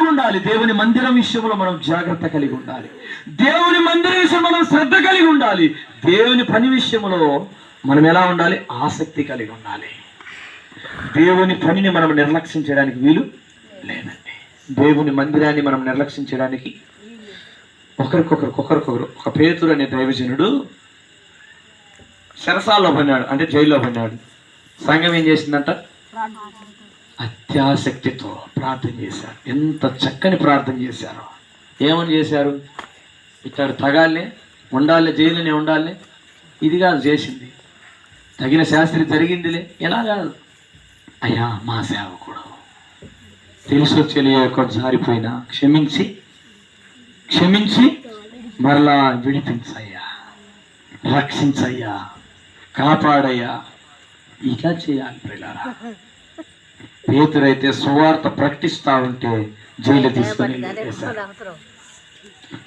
ఉండాలి. దేవుని మందిరం విషయంలో మనం జాగ్రత్త కలిగి ఉండాలి. దేవుని మందిరం విషయంలో మనం శ్రద్ధ కలిగి ఉండాలి. దేవుని పని విషయంలో మనం ఎలా ఉండాలి? ఆసక్తి కలిగి ఉండాలి. దేవుని పనిని మనం నిర్లక్ష్యం చేయడానికి వీలు లేదండి. దేవుని మందిరాన్ని మనం నిర్లక్ష్యం చేయడానికి ఒకరికొకరు ఒక పేతురు అనే దైవజనుడు చెరసాల్లో పడినాడు, అంటే జైల్లో పడినాడు. సంఘం ఏం చేసిందంట? అత్యాసక్తితో ప్రార్థన చేశారు. ఎంత చక్కని ప్రార్థన చేశారు. ఏమని చేశారు? ఇక్కడ తగాలే ఉండాలి, జైలునే ఉండాలి, ఇది కాదు చేసింది. తగిన శాస్త్రి జరిగిందిలే, ఎలా కాదు. అయ్యా మా సేవకుడు తెలుసో తెలియక జారిపోయినా క్షమించి మరలా విడిపించయ్యా, రక్షించయ్యా, కాపాడయ్యా, ఇలా చేయాలి పిల్లరా. పేతురైతే సువార్త ప్రకటిస్తా ఉంటే జైలు తీసుకొని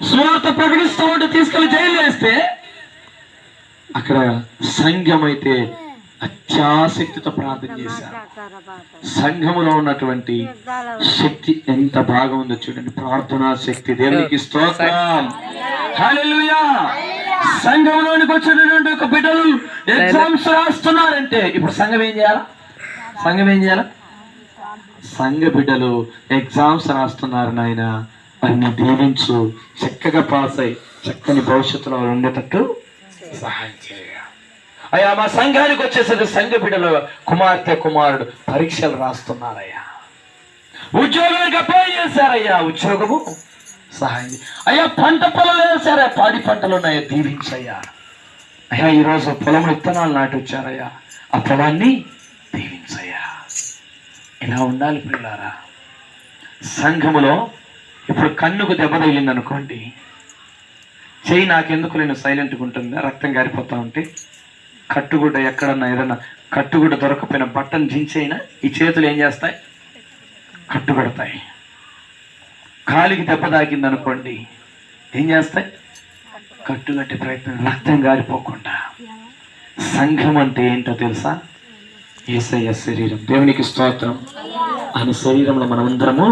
సువార్త ప్రకటిస్తూ ఉంటే తీసుకెళ్లి జైలు వేస్తే అక్కడ సంఘం అయితే అత్యాసక్తితో ప్రార్థన చేశారు. సంఘములో ఉన్నటువంటి శక్తి ఎంత బాగా ఉందో చూడండి. ప్రార్థనా శక్తి. దేవునికి స్తోత్రం. హల్లెలూయా. సంఘంలోనికి వచ్చినటువంటి ఒక బిడ్డలు ఎగ్జామ్స్ రాస్తున్నారంటే ఇప్పుడు సంఘం ఏం చేయాలా? సంఘ బిడ్డలు ఎగ్జామ్స్ రాస్తున్నారు నాయన, వారిని దీవించు, చక్కగా పాస్ అయి చక్కని భవిష్యత్తులో ఉండేటట్టు సహాయం చేయ. అయ్యా మా సంఘానికి వచ్చేసరికి సంఘ బిడ్డలు కుమార్తె కుమారుడు పరీక్షలు రాస్తున్నారయ్యా, ఉద్యోగానికి అప్లై చేశారయ్యా, ఉద్యోగము సహాయం. అయ్యా పంట పొలాలు వేశారా, పాడి పంటలు ఉన్నాయా, దీవించయ్యా. అయ్యా ఈరోజు పొలం విత్తనాలు నాటి వచ్చారయ్యా, ఆ పొలాన్ని దీవించయ్యా. ఇలా ఉండాలి పిల్లారా. సంఘములో ఇప్పుడు కన్నుకు దెబ్బ తగిలింది అనుకోండి, చెయ్యి నాకెందుకు నేను సైలెంట్గా ఉంటుంది, రక్తం గారిపోతా ఉంటే కట్టుగుడ్డ ఎక్కడన్నా ఏదన్నా కట్టుగుడ్డ దొరకపోయినా బట్టను జించైనా ఈ చేతులు ఏం చేస్తాయి? కట్టుబడతాయి. కాలికి దెబ్బ తాకింది అనుకోండి, ఏం చేస్తాయి? కట్టుగట్టే ప్రయత్నం, రక్తం గారిపోకుండా. సంఘం అంటే ఏంటో తెలుసా? యేసయ్య శరీరం. దేవునికి స్తోత్రం. ఆయన శరీరంలో మనమందరము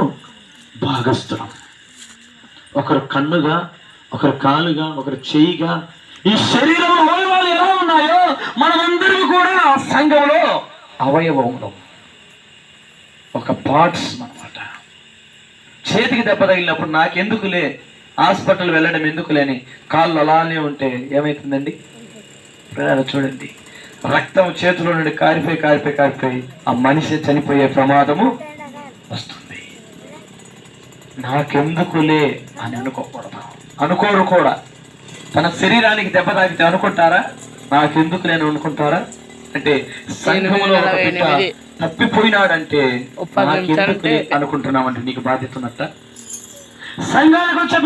భాగస్థులం. ఒకరు కన్నుగా, ఒకరు కాలుగా, ఒకరు చెయ్యిగా. ఈ శరీరంలో అవయవాలు ఎలా ఉన్నాయో మనమందరం కూడా సంఘంలో అవయవములం, ఒక పార్ట్స్ అన్నమాట. చేతికి దెబ్బ తగిలినప్పుడు నాకెందుకులే, హాస్పిటల్ వెళ్ళడం ఎందుకులేని కాళ్ళు అలానే ఉంటే ఏమవుతుందండి? చూడండి, రక్తం చేతిలో నుండి కారిపోయి ఆ మనిషి చనిపోయే ప్రమాదము వస్తుంది. నాకెందుకులే అని అనుకోకూడదు. అనుకోరు కూడా. తన శరీరానికి దెబ్బ తాకితే అనుకుంటారా? నాకెందుకులే అని అనుకుంటారా? అంటే సంఘములో తప్పిపోయినాడంటే నాకెందుకులే అనుకుంటున్నామంటే నీకు బాధ్యత ఉన్నట్ట. సంఘానికి వచ్చే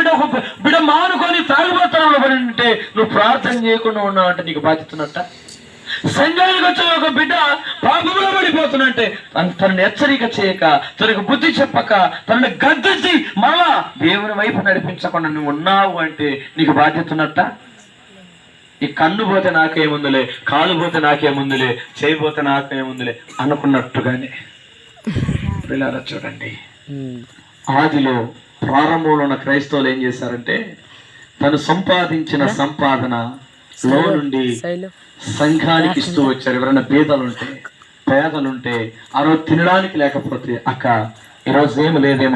బిడ్డ మానుకొని తాగుబోతనంలో పడి ఉంటే నువ్వు ప్రార్థన చేయకుండా ఉన్నావంటే నీకు బాధ్యత ఉన్నట్ట. సంఘానికి వచ్చే ఒక బిడ్డ పాపంలో పడిపోతున్నట్టే తనని హెచ్చరిక చేయక, తనకు బుద్ధి చెప్పక, తనని గద్దించి మళ్ళా దేవుని వైపు నడిపించకుండా నువ్వు ఉన్నావు అంటే నీకు బాధ్యత ఉన్నట్ట. ఈ కన్ను పోతే నాకేముందులే, కాలు పోతే నాకేముందులే, చేయి పోతే నాకేముందులే అనుకున్నట్టుగానే పిల్లల చూడండి. ఆదిలో ప్రారంభంలో ఉన్న క్రైస్తవులు ఏం చేశారంటే తను సంపాదించిన సంపాదనలో నుండి సంఘానికి ఇస్తూ వచ్చారు. ఎవరైనా పేదలుంటే ఆ రోజు తినడానికి లేకపోతే అక్క ఈరోజు ఏమి లేదేమో